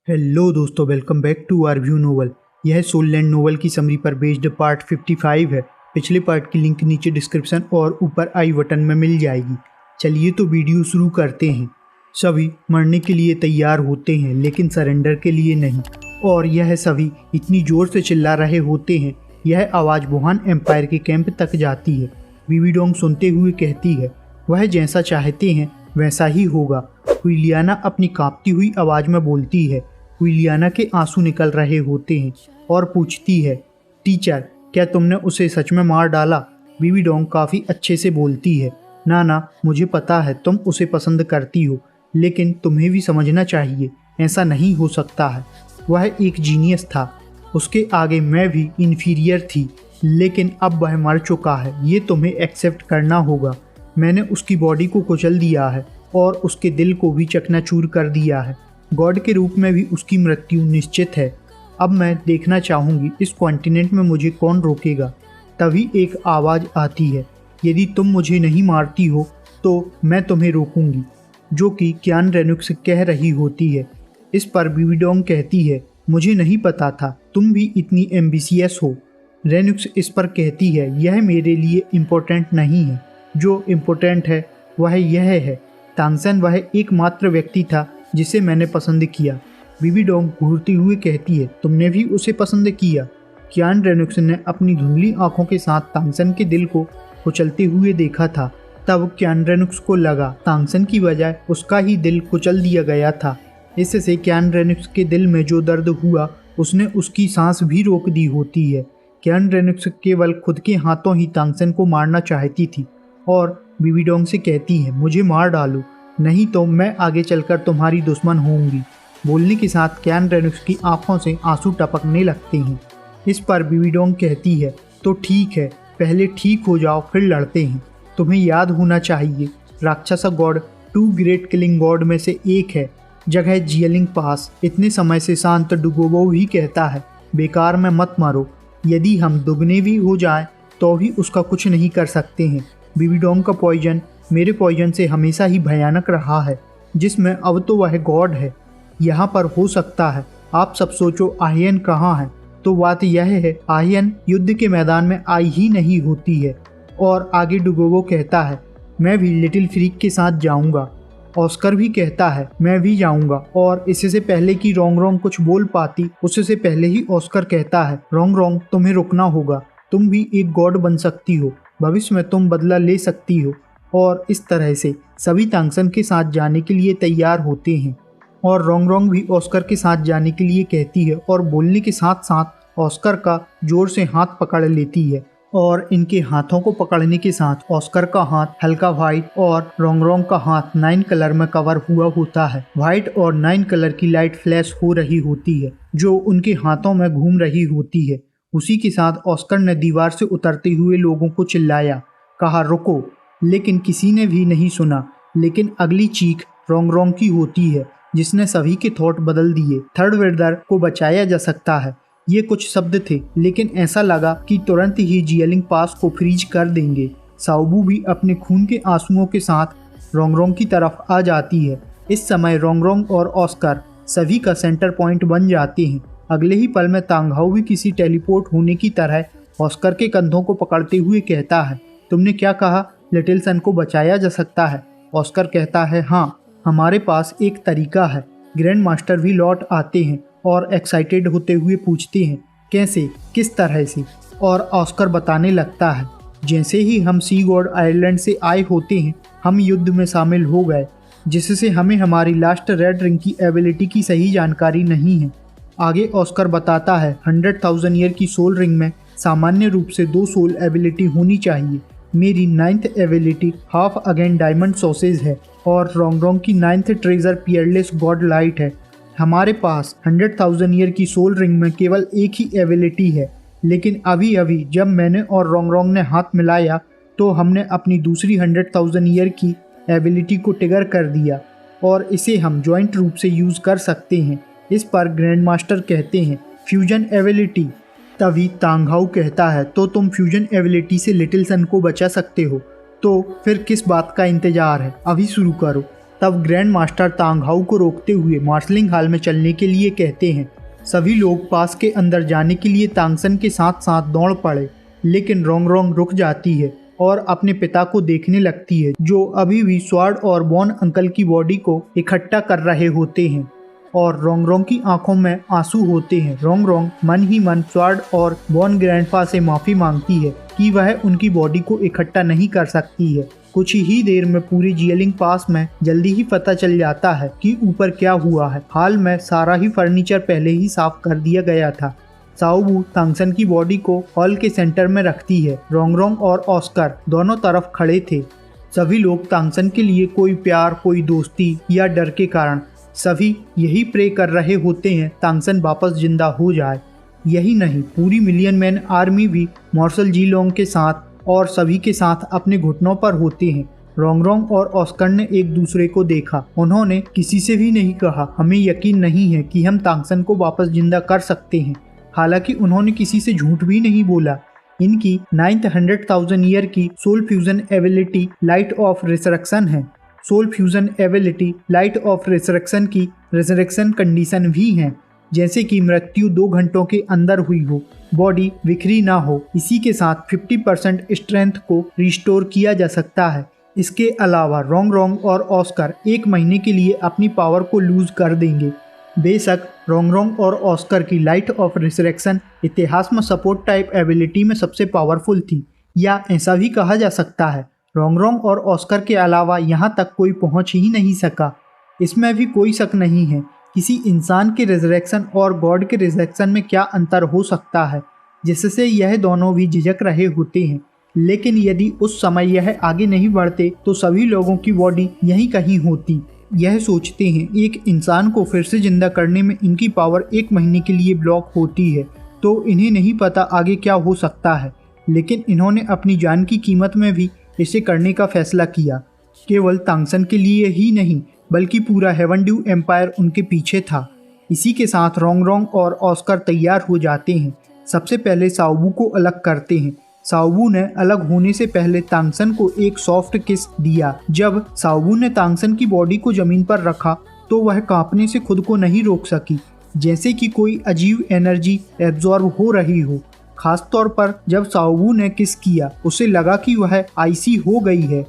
Hello दोस्तों, welcome back to our view novel. यह Soul Land novel की समरी पर बेस्ड पार्ट 55 है। पिछले पार्ट की लिंक नीचे डिस्क्रिप्शन और ऊपर आई बटन में मिल जाएगी। चलिए तो वीडियो शुरू करते हैं। सभी मरने के लिए तैयार होते हैं लेकिन सरेंडर के लिए नहीं, और यह सभी इतनी ज़ोर से चिल्ला रहे होते हैं। यह आवाज़ वुहान एम्पायर के कैंप तक जाती है। विविडोंग सुनते हुए कहती है, वह जैसा चाहते हैं वैसा ही होगा। हुइलियाना अपनी कांपती हुई आवाज़ में बोलती है। हुइलियाना के आंसू निकल रहे होते हैं और पूछती है, टीचर क्या तुमने उसे सच में मार डाला? विविडोंग काफ़ी अच्छे से बोलती है, ना मुझे पता है तुम उसे पसंद करती हो, लेकिन तुम्हें भी समझना चाहिए ऐसा नहीं हो सकता है। वह एक जीनियस था, उसके आगे मैं भी इन्फीरियर थी, लेकिन अब वह मर चुका है। ये तुम्हें एक्सेप्ट करना होगा। मैंने उसकी बॉडी को कुचल दिया है और उसके दिल को भी चकनाचूर कर दिया है। गॉड के रूप में भी उसकी मृत्यु निश्चित है। अब मैं देखना चाहूँगी इस कॉन्टिनेंट में मुझे कौन रोकेगा। तभी एक आवाज़ आती है, यदि तुम मुझे नहीं मारती हो तो मैं तुम्हें रोकूंगी, जो कि क्यान रेनुक्स कह रही होती है। इस पर विविडोंग कहती है, मुझे नहीं पता था तुम भी इतनी एम्बिशियस हो। रेनुक्स इस पर कहती है, यह मेरे लिए इम्पोर्टेंट नहीं है, जो इम्पोर्टेंट है वह यह है, तांगसेन वह एकमात्र व्यक्ति था जिसे मैंने पसंद किया। विविडोंग घूरती हुए कहती है, तुमने भी उसे पसंद किया? क्यान रेनुक्स ने अपनी धुंधली आंखों के साथ तांगसेन के दिल को कुचलते हुए देखा था। तब क्यान रेनुक्स को लगा तांगसेन की बजाय उसका ही दिल कुचल दिया गया था। इससे क्यान रेनुक्स के दिल में जो दर्द हुआ उसने उसकी सांस भी रोक दी होती है। क्यान रेनुक्स केवल खुद के हाथों ही तांगसेन को मारना चाहती थी और विविडोंग से कहती है, मुझे मार डालो, नहीं तो मैं आगे चलकर तुम्हारी दुश्मन होंगी। बोलने के साथ क्यान रेनुक्स की आंखों से आंसू टपकने लगते हैं। इस पर विविडोंग कहती है, तो ठीक है, पहले ठीक हो जाओ फिर लड़ते हैं। तुम्हें याद होना चाहिए राक्षस गॉड 2 ग्रेट किलिंग गॉड में से एक है। जगह जियलिंग पास। इतने समय से शांत डुगोबो भी कहता है, बेकार में मत मारो, यदि हम दुगने भी हो जाएं तो भी उसका कुछ नहीं कर सकते हैं। विविडोंग का पॉइजन मेरे पॉइजन से हमेशा ही भयानक रहा है, जिसमें अब तो वह गॉड है। यहाँ पर हो सकता है आप सब सोचो आहियन कहाँ है, तो बात यह है आहियन युद्ध के मैदान में आई ही नहीं होती है। और आगे डुगोबो कहता है, मैं भी लिटिल फ्रीक के साथ जाऊँगा। ऑस्कर भी कहता है, मैं भी जाऊँगा। और इससे पहले कि रोंग कुछ बोल पाती, उससे पहले ही ऑस्कर कहता है, रोंग तुम्हें रुकना होगा, तुम भी एक गॉड बन सकती हो, भविष्य में तुम बदला ले सकती हो। और इस तरह से सभी तांगसेन के साथ जाने के लिए तैयार होते हैं और रोंग भी ऑस्कर के साथ जाने के लिए कहती है और बोलने के साथ साथ ऑस्कर का जोर से हाथ पकड़ लेती है। और इनके हाथों को पकड़ने के साथ ऑस्कर का हाथ हल्का व्हाइट और रोंग का हाथ 9 कलर में कवर हुआ होता है। व्हाइट और 9 कलर की लाइट फ्लैश हो रही होती है जो उनके हाथों में घूम रही होती है। उसी के साथ ऑस्कर ने दीवार से उतरते हुए लोगों को चिल्लाया, कहा रुको, लेकिन किसी ने भी नहीं सुना। लेकिन अगली चीख रोंग की होती है, जिसने सभी के थॉट बदल दिए। थर्ड वेदर को बचाया जा सकता है, ये कुछ शब्द थे, लेकिन ऐसा लगा कि तुरंत ही जियलिंग पास को फ्रीज कर देंगे। साओबू भी अपने खून के आंसुओं के साथ रोंग की तरफ आ जाती है। इस समय रोंग और ऑस्कर सभी का सेंटर पॉइंट बन जाते हैं। अगले ही पल में तांगहाओ भी किसी टेलीपोर्ट होने की तरह ऑस्कर के कंधों को पकड़ते हुए कहता है, तुमने क्या कहा? लिटिल सन को बचाया जा सकता है? ऑस्कर कहता है, हाँ, हमारे पास एक तरीका है। ग्रैंड मास्टर भी लौट आते हैं और एक्साइटेड होते हुए पूछते हैं, कैसे, किस तरह से? और ऑस्कर बताने लगता है, जैसे ही हम सी गॉड आइलैंड से आए होते हैं हम युद्ध में शामिल हो गए, जिससे हमें हमारी लास्ट रेड रिंग की एबिलिटी की सही जानकारी नहीं है। आगे ऑस्कर बताता है, 100,000 ईयर की सोल रिंग में सामान्य रूप से 2 सोल एबिलिटी होनी चाहिए। मेरी 9th ability half again diamond sausage है और रोंग की 9th treasure Peerless God light है। हमारे पास 100,000 ईयर की सोल रिंग में केवल एक ही एबिलिटी है, लेकिन अभी जब मैंने और रोंग ने हाथ मिलाया तो हमने अपनी दूसरी 100,000 ईयर की एबिलिटी को ट्रिगर कर दिया और इसे हम जॉइंट रूप से यूज़ कर सकते हैं। इस पर ग्रैंड मास्टर कहते हैं, फ्यूजन एबिलिटी। तभी तांगहाओ कहता है, तो तुम फ्यूजन एबिलिटी से लिटिल सन को बचा सकते हो, तो फिर किस बात का इंतजार है, अभी शुरू करो। तब ग्रैंड मास्टर तांगहाउ को रोकते हुए मार्शलिंग हॉल में चलने के लिए कहते हैं। सभी लोग पास के अंदर जाने के लिए तांगसन के साथ साथ दौड़ पड़े, लेकिन रोंगरोंग रुक जाती है और अपने पिता को देखने लगती है, जो अभी भी स्वॉर्ड और बॉन अंकल की बॉडी को इकट्ठा कर रहे होते हैं और रोंगरोंग की आंखों में आंसू होते हैं। रोंगरोंग मन ही मन स्वॉर्ड और बॉन ग्रैंडपा से माफ़ी मांगती है कि वह उनकी बॉडी को इकट्ठा नहीं कर सकती है। कुछ ही देर में पूरी जियलिंग पास में जल्दी ही पता चल जाता है कि ऊपर क्या हुआ है। हाल में सारा ही फर्नीचर पहले ही साफ कर दिया गया था। शाओबू तांगसन की बॉडी को हॉल के सेंटर में रखती है। रोंगरोंग और ऑस्कर दोनों तरफ खड़े थे। सभी लोग तांगसन के लिए कोई प्यार, कोई दोस्ती या डर के कारण सभी यही प्रे कर रहे होते हैं तांगसन वापस जिंदा हो जाए। यही नहीं, पूरी मिलियन मैन आर्मी भी मार्शल जी लोंग के साथ और सभी के साथ अपने घुटनों पर होते हैं। रोंगरोंग और ऑस्कर ने एक दूसरे को देखा। उन्होंने किसी से भी नहीं कहा हमें यकीन नहीं है कि हम तांगसन को वापस जिंदा कर सकते हैं। हालांकि उन्होंने किसी से झूठ भी नहीं बोला। इनकी 900,000 ईयर की soul fusion ability light of resurrection है। Soul fusion ability light of resurrection की रिसरेक्शन कंडीशन भी है, जैसे कि मृत्यु 2 घंटों के अंदर हुई हो, बॉडी बिखरी ना हो। इसी के साथ 50% स्ट्रेंथ को रिस्टोर किया जा सकता है। इसके अलावा रोंगरोंग और ऑस्कर 1 महीने के लिए अपनी पावर को लूज कर देंगे। बेशक रोंगरोंग और ऑस्कर की लाइट ऑफ रिसरेक्शन इतिहास में सपोर्ट टाइप एबिलिटी में सबसे पावरफुल थी, या ऐसा भी कहा जा सकता है। रोंगरोंग और ऑस्कर के अलावा यहाँ तक कोई पहुँच ही नहीं सका। इसमें भी कोई शक नहीं है। किसी इंसान के रिजरेक्शन और गॉड के रिजरेक्शन में क्या अंतर हो सकता है, जिससे यह दोनों भी झिझक रहे होते हैं। लेकिन यदि उस समय यह आगे नहीं बढ़ते तो सभी लोगों की बॉडी यहीं कहीं होती। यह सोचते हैं एक इंसान को फिर से जिंदा करने में इनकी पावर 1 महीने के लिए ब्लॉक होती है, तो इन्हें नहीं पता आगे क्या हो सकता है। लेकिन इन्होंने अपनी जान की कीमत में भी इसे करने का फैसला किया। केवल तांगसन के लिए ही नहीं, बल्कि पूरा हेवन ड्यू एम्पायर उनके पीछे था। इसी के साथ रोंगरोंग और ऑस्कर तैयार हो जाते हैं। सबसे पहले शाओबू को अलग करते हैं। शाओबू ने अलग होने से पहले तांगसन को एक सॉफ्ट किस दिया। जब शाओबू ने तांगसन की बॉडी को जमीन पर रखा तो वह कांपने से खुद को नहीं रोक सकी, जैसे कि कोई अजीब एनर्जी एब्जॉर्ब हो रही हो। खासतौर पर जब शाओबू ने किस किया, उसे लगा कि वह आइसी हो गई है।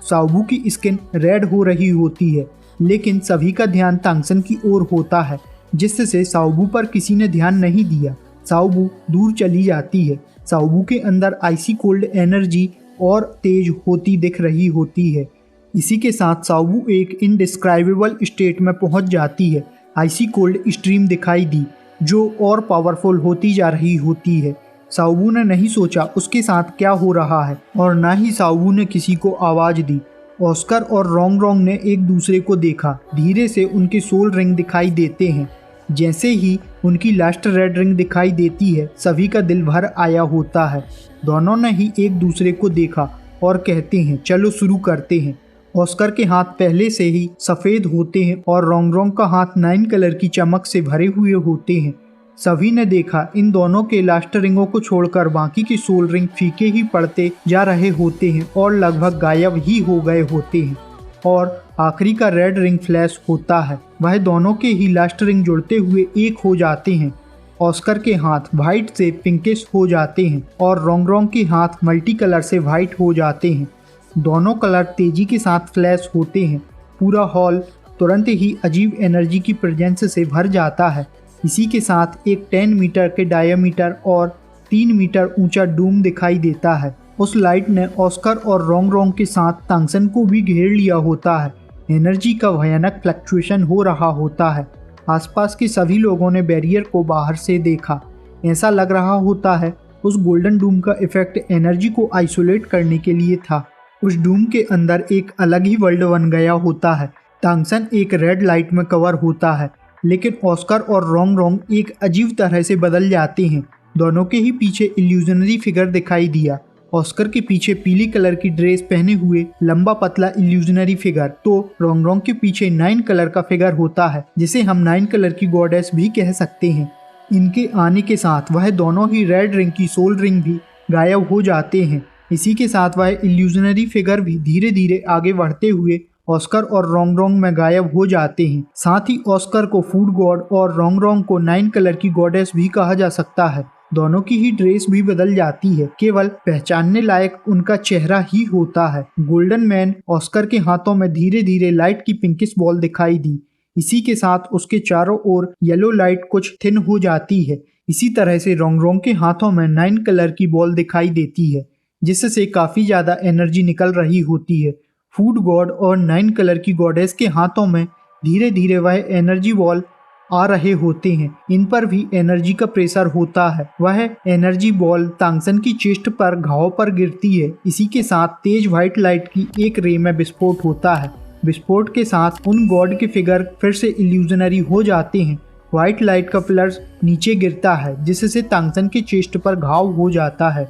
शाओबू की स्किन रेड हो रही होती है, लेकिन सभी का ध्यान तांगसन की ओर होता है, जिससे शाओबू पर किसी ने ध्यान नहीं दिया। शाओबू दूर चली जाती है। शाओबू के अंदर आइसी कोल्ड एनर्जी और तेज होती दिख रही होती है। इसी के साथ शाओबू एक इनडिस्क्राइबेबल स्टेट में पहुंच जाती है। आइसी कोल्ड स्ट्रीम दिखाई दी, जो और पावरफुल होती जा रही होती है। शाओबू ने नहीं सोचा उसके साथ क्या हो रहा है, और ना ही शाओबू ने किसी को आवाज़ दी। ऑस्कर और रोंगरोंग ने एक दूसरे को देखा। धीरे से उनके सोल रिंग दिखाई देते हैं। जैसे ही उनकी लास्ट रेड रिंग दिखाई देती है, सभी का दिल भर आया होता है। दोनों ने ही एक दूसरे को देखा और कहते हैं चलो शुरू करते हैं। ऑस्कर के हाथ पहले से ही सफ़ेद होते हैं और रोंगरोंग का हाथ 9 कलर की चमक से भरे हुए होते हैं। सभी ने देखा इन दोनों के लास्ट रिंगों को छोड़कर बाकी के सोल रिंग फीके ही पड़ते जा रहे होते हैं और लगभग गायब ही हो गए होते हैं। और आखिरी का रेड रिंग फ्लैश होता है। वह दोनों के ही लास्ट रिंग जुड़ते हुए एक हो जाते हैं। ऑस्कर के हाथ वाइट से पिंकिश हो जाते हैं और रोंगरोंग के हाथ मल्टी कलर से वाइट हो जाते हैं। दोनों कलर तेजी के साथ फ्लैश होते हैं। पूरा हॉल तुरंत ही अजीब एनर्जी की प्रेजेंस से भर जाता है। इसी के साथ एक 10 मीटर के डायमीटर और 3 मीटर ऊंचा डूम दिखाई देता है। उस लाइट ने ऑस्कर और रोंगरोंग के साथ तांगसन को भी घेर लिया होता है। एनर्जी का भयानक फ्लक्चुएशन हो रहा होता है। आसपास के सभी लोगों ने बैरियर को बाहर से देखा। ऐसा लग रहा होता है उस गोल्डन डूम का इफेक्ट एनर्जी को आइसोलेट करने के लिए था। उस डूम के अंदर एक अलग ही वर्ल्ड बन गया होता है। तांगसन एक रेड लाइट में कवर होता है, लेकिन ऑस्कर और रोंगरोंग एक अजीब तरह से बदल जाते हैं। दोनों के ही पीछे इल्यूजनरी फिगर दिखाई दिया। ऑस्कर के पीछे पीली कलर की ड्रेस पहने हुए लंबा पतला इल्यूजनरी फिगर, तो रोंगरोंग के पीछे 9 कलर का फिगर होता है, जिसे हम 9 कलर की गॉडेस भी कह सकते हैं। इनके आने के साथ वह दोनों ही रेड रिंग की सोल रिंग भी गायब हो जाते हैं। इसी के साथ वह इल्यूजनरी फिगर भी धीरे धीरे आगे बढ़ते हुए ऑस्कर और रोंगरोंग में गायब हो जाते हैं। साथ ही ऑस्कर को फूड गॉड और रोंगरोंग को 9 कलर की गॉडेस भी कहा जा सकता है। दोनों की ही ड्रेस भी बदल जाती है, केवल पहचानने लायक उनका चेहरा ही होता है। गोल्डन मैन ऑस्कर के हाथों में धीरे धीरे लाइट की पिंकिश बॉल दिखाई दी। इसी के साथ उसके चारों ओर येलो लाइट कुछ थिन हो जाती है। इसी तरह से रोंगरोंग के हाथों में 9 कलर की बॉल दिखाई देती है, जिससे काफी ज्यादा एनर्जी निकल रही होती है। फूड गॉड और 9 कलर की गॉडेस के हाथों में धीरे धीरे वह एनर्जी बॉल आ रहे होते हैं। इन पर भी एनर्जी का प्रेशर होता है। वह एनर्जी बॉल तांगसन की चेस्ट पर घाव पर गिरती है। इसी के साथ तेज व्हाइट लाइट की एक रे में विस्फोट होता है। विस्फोट के साथ उन गॉड के फिगर फिर से इल्यूजनरी हो जाते हैं। व्हाइट लाइट का फ्लर्स नीचे गिरता है, जिससे तांगसन के चेस्ट पर घाव हो जाता है।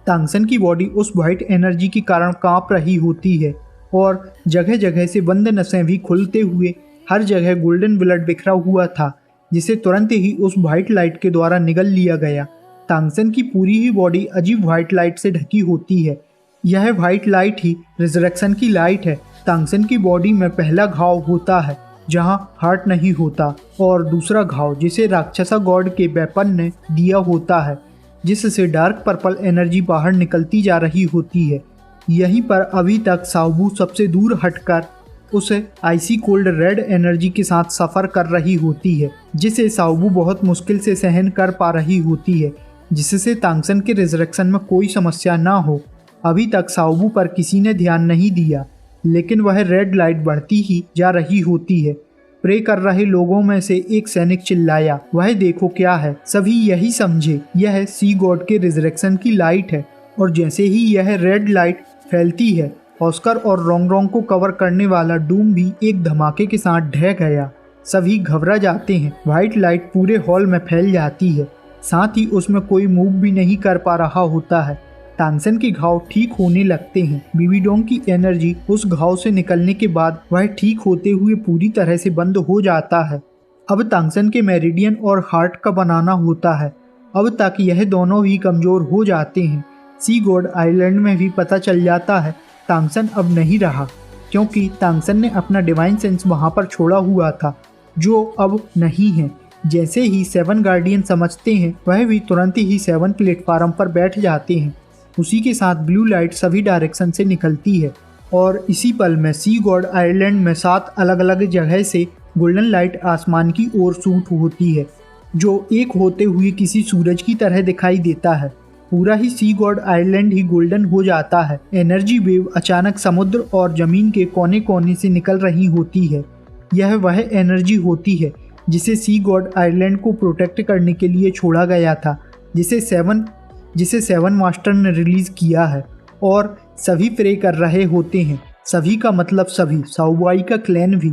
तांगसन की बॉडी उस व्हाइट एनर्जी के कारण कांप रही होती है और जगह जगह से बंद नसें भी खुलते हुए हर जगह गोल्डन ब्लड बिखरा हुआ था, जिसे तुरंत ही उस व्हाइट लाइट के द्वारा निगल लिया गया। तांगसन की पूरी ही बॉडी अजीब व्हाइट लाइट से ढकी होती है। यह व्हाइट लाइट ही रिजरेक्शन की लाइट है। तांगसन की बॉडी में पहला घाव होता है जहां हार्ट नहीं होता, और दूसरा घाव जिसे राक्षसा गॉड के वेपन ने दिया होता है, जिससे डार्क पर्पल एनर्जी बाहर निकलती जा रही होती है। यहीं पर अभी तक साओबू सबसे दूर हटकर उस आइसी कोल्ड रेड एनर्जी के साथ सफ़र कर रही होती है, जिसे साओबू बहुत मुश्किल से सहन कर पा रही होती है, जिससे तांगसन के रिजरेक्शन में कोई समस्या ना हो। अभी तक साओबू पर किसी ने ध्यान नहीं दिया, लेकिन वह रेड लाइट बढ़ती ही जा रही होती है। प्रे कर रहे लोगों में से एक सैनिक चिल्लाया, वह देखो क्या है। सभी यही समझे, यह सी गॉड के रिजरेक्शन की लाइट है। और जैसे ही यह रेड लाइट फैलती है, ऑस्कर और रोंगरोंग को कवर करने वाला डूम भी एक धमाके के साथ ढह गया। सभी घबरा जाते हैं। व्हाइट लाइट पूरे हॉल में फैल जाती है, साथ ही उसमें कोई मूव भी नहीं कर पा रहा होता है। तांगसन के घाव ठीक होने लगते हैं। बीबीडोंग की एनर्जी उस घाव से निकलने के बाद वह ठीक होते हुए पूरी तरह से बंद हो जाता है। अब तांगसन के मेरिडियन और हार्ट का बनाना होता है। अब तक यह दोनों ही कमजोर हो जाते हैं। सी गॉड आइलैंड में भी पता चल जाता है तांगसन अब नहीं रहा, क्योंकि तांगसन ने अपना डिवाइन सेंस वहां पर छोड़ा हुआ था, जो अब नहीं है। जैसे ही 7 गार्डियन समझते हैं, वह भी तुरंत ही 7 प्लेटफार्म पर बैठ जाते हैं। उसी के साथ ब्लू लाइट सभी डायरेक्शन से निकलती है और इसी पल में सी गॉड आइलैंड में 7 अलग अलग जगह से गोल्डन लाइट आसमान की ओर शूट होती है, जो एक होते हुए किसी सूरज की तरह दिखाई देता है। पूरा ही सी गॉड आइलैंड ही गोल्डन हो जाता है। एनर्जी वेव अचानक समुद्र और जमीन के कोने कोने से निकल रही होती है। यह वह एनर्जी होती है जिसे सी गॉड आइलैंड को प्रोटेक्ट करने के लिए छोड़ा गया था, जिसे सेवन मास्टर ने रिलीज किया है। और सभी प्रे कर रहे होते हैं। सभी का मतलब सभी, साओबाई का क्लैन भी।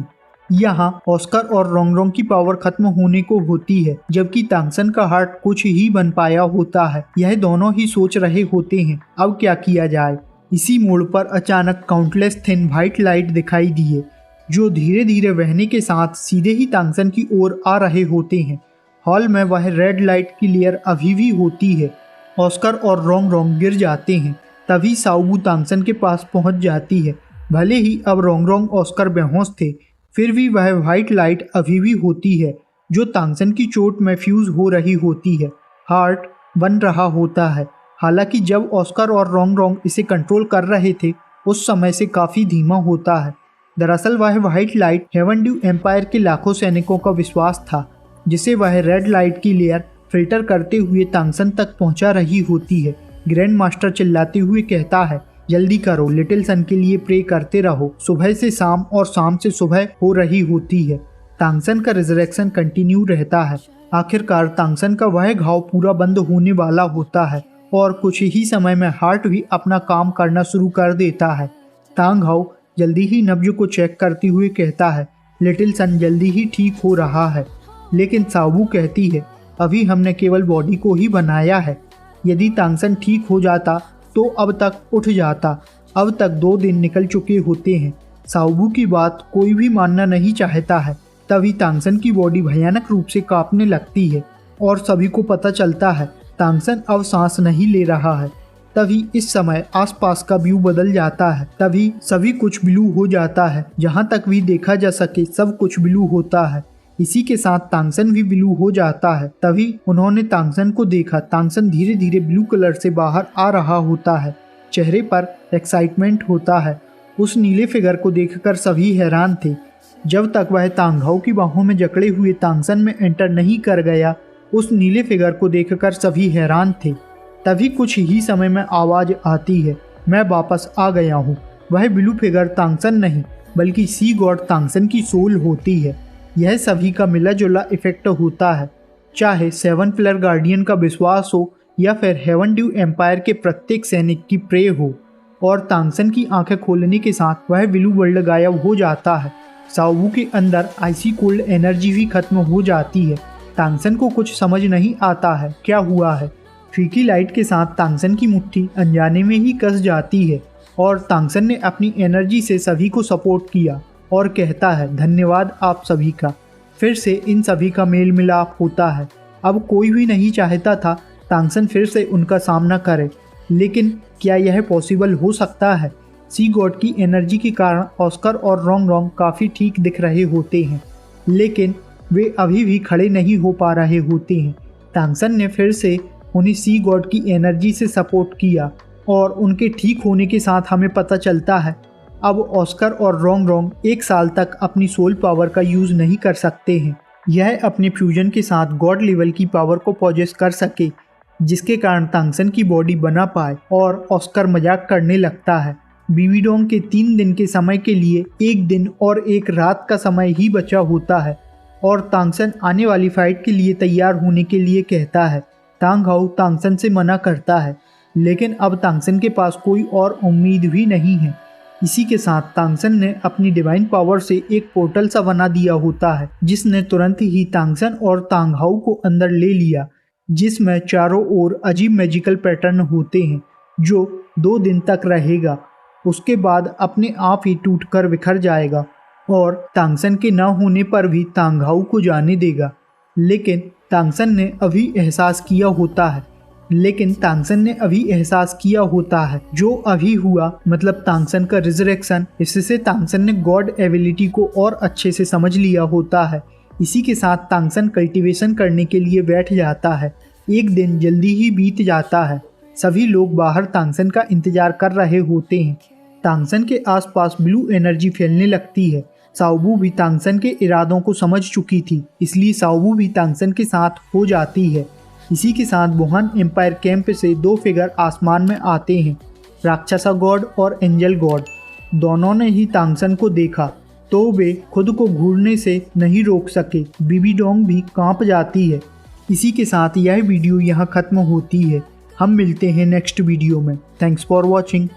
यहाँ ऑस्कर और रोंगरोंग की पावर खत्म होने को होती है, जबकि तांगसन का हार्ट कुछ ही बन पाया होता है। यह दोनों ही सोच रहे होते हैं अब क्या किया जाए। इसी मोड़ पर अचानक काउंटलेस थिन व्हाइट लाइट दिखाई दिए, जो धीरे धीरे बहने के साथ सीधे ही तांगसन की ओर आ रहे होते हैं। हॉल में वह रेड लाइट की लेयर अभी भी होती है। ऑस्कर और रोंगरोंग गिर जाते हैं। तभी साओबू तांगसन के पास पहुंच जाती है। भले ही अब रोंगरोंग ऑस्कर बेहोश थे, फिर भी वह व्हाइट लाइट अभी भी होती है, जो तांगसन की चोट में फ्यूज हो रही होती है। हार्ट बन रहा होता है। हालांकि जब ऑस्कर और रोंगरोंग इसे कंट्रोल कर रहे थे, उस समय से काफ़ी धीमा होता है। दरअसल वह white light Heaven Dou Empire के लाखों सैनिकों का विश्वास था, जिसे वह रेड लाइट की लेयर फिल्टर करते हुए तांगसन तक पहुंचा रही होती है। ग्रैंड मास्टर चिल्लाते हुए कहता है, जल्दी करो, लिटिल सन के लिए प्रे करते रहो। सुबह से शाम और शाम से सुबह हो रही होती है। तांगसन का रिजरेक्शन कंटिन्यू रहता है। आखिरकार तांगसन का वह घाव पूरा बंद होने वाला होता है और कुछ ही समय में हार्ट भी अपना काम करना शुरू कर देता है। तांग घाव जल्दी ही नब्ज को चेक करते हुए कहता है, लिटिल सन जल्दी ही ठीक हो रहा है। लेकिन साओबू कहती है, अभी हमने केवल बॉडी को ही बनाया है। यदि तांगसन ठीक हो जाता तो अब तक उठ जाता। अब तक 2 दिन निकल चुके होते हैं। साओबू की बात कोई भी मानना नहीं चाहता है। तभी तांगसन की बॉडी भयानक रूप से कांपने लगती है और सभी को पता चलता है तांगसन अब सांस नहीं ले रहा है। तभी इस समय आसपास का व्यू बदल जाता है। तभी सभी कुछ ब्लू हो जाता है, जहाँ तक भी देखा जा सके सब कुछ ब्लू होता है। इसी के साथ तांगसन भी ब्लू हो जाता है। तभी उन्होंने तांगसन को देखा। तांगसन धीरे धीरे ब्लू कलर से बाहर आ रहा होता है। चेहरे पर एक्साइटमेंट होता है। उस नीले फिगर को देखकर सभी हैरान थे। जब तक वह तांगहाओ की बाहों में जकड़े हुए तांगसन में एंटर नहीं कर गया, उस नीले फिगर को देखकर सभी हैरान थे। तभी कुछ ही समय में आवाज़ आती है, मैं वापस आ गया हूँ। वह ब्लू फिगर तांगसन नहीं बल्कि सी गॉड तांगसन की सोल होती है। यह सभी का मिला जुला इफेक्ट होता है। चाहे 7 पिलर गार्डियन का विश्वास हो या फिर हेवन ड्यू एम्पायर के प्रत्येक सैनिक की प्रे हो। और तांगसन की आंखें खोलने के साथ वह ब्लू वर्ल्ड गायब हो जाता है। शाओबू के अंदर आइसी कोल्ड एनर्जी भी खत्म हो जाती है। तांगसन को कुछ समझ नहीं आता है क्या हुआ है। फीकी लाइट के साथ तांगसन की मुट्ठी अनजाने में ही कस जाती है और तांगसन ने अपनी एनर्जी से सभी को सपोर्ट किया और कहता है, धन्यवाद आप सभी का। फिर से इन सभी का मेल मिलाप होता है। अब कोई भी नहीं चाहता था तांगसन फिर से उनका सामना करे, लेकिन क्या यह पॉसिबल हो सकता है? सी गॉड की एनर्जी के कारण ऑस्कर और रोंग काफ़ी ठीक दिख रहे होते हैं, लेकिन वे अभी भी खड़े नहीं हो पा रहे होते हैं। तांगसन ने फिर से उन्हें सी गॉड की एनर्जी से सपोर्ट किया और उनके ठीक होने के साथ हमें पता चलता है अब ऑस्कर और रोंग 1 साल तक अपनी सोल पावर का यूज़ नहीं कर सकते हैं। यह अपने फ्यूजन के साथ गॉड लेवल की पावर को पॉजेस कर सके, जिसके कारण तांगसन की बॉडी बना पाए और ऑस्कर मजाक करने लगता है। बीबीडोंग के 3 दिन के समय के लिए 1 दिन और 1 रात का समय ही बचा होता है और तांगसन आने वाली फाइट के लिए तैयार होने के लिए कहता है। तांगहाओ तांगसन से मना करता है, लेकिन अब तांगसन के पास कोई और उम्मीद भी नहीं है। इसी के साथ तांगसन ने अपनी डिवाइन पावर से एक पोर्टल सा बना दिया होता है, जिसने तुरंत ही तांगसन और तांगहाओ को अंदर ले लिया, जिसमें चारों ओर अजीब मैजिकल पैटर्न होते हैं जो 2 दिन तक रहेगा। उसके बाद अपने आप ही टूटकर बिखर जाएगा और तांगसन के न होने पर भी तांगहाओ को जाने देगा। लेकिन तांगसन ने अभी एहसास किया होता है जो अभी हुआ, मतलब तांगसन का रिजरेक्शन। इससे तांगसन ने गॉड एबिलिटी को और अच्छे से समझ लिया होता है। इसी के साथ तांगसन कल्टीवेशन करने के लिए बैठ जाता है। एक दिन जल्दी ही बीत जाता है। सभी लोग बाहर तांगसन का इंतजार कर रहे होते हैं। तांगसन के आसपास ब्लू एनर्जी फैलने लगती है। शाओबू भी तांगसन के इरादों को समझ चुकी थी, इसलिए शाओबू भी तांगसन के साथ हो जाती है। इसी के साथ वुहान एम्पायर कैंप से 2 फिगर आसमान में आते हैं, राक्षसा गॉड और एंजल गॉड। दोनों ने ही तांगसन को देखा तो वे खुद को घूरने से नहीं रोक सके। बीबीडोंग भी कांप जाती है। इसी के साथ यह वीडियो यहाँ खत्म होती है। हम मिलते हैं नेक्स्ट वीडियो में। Thanks for watching.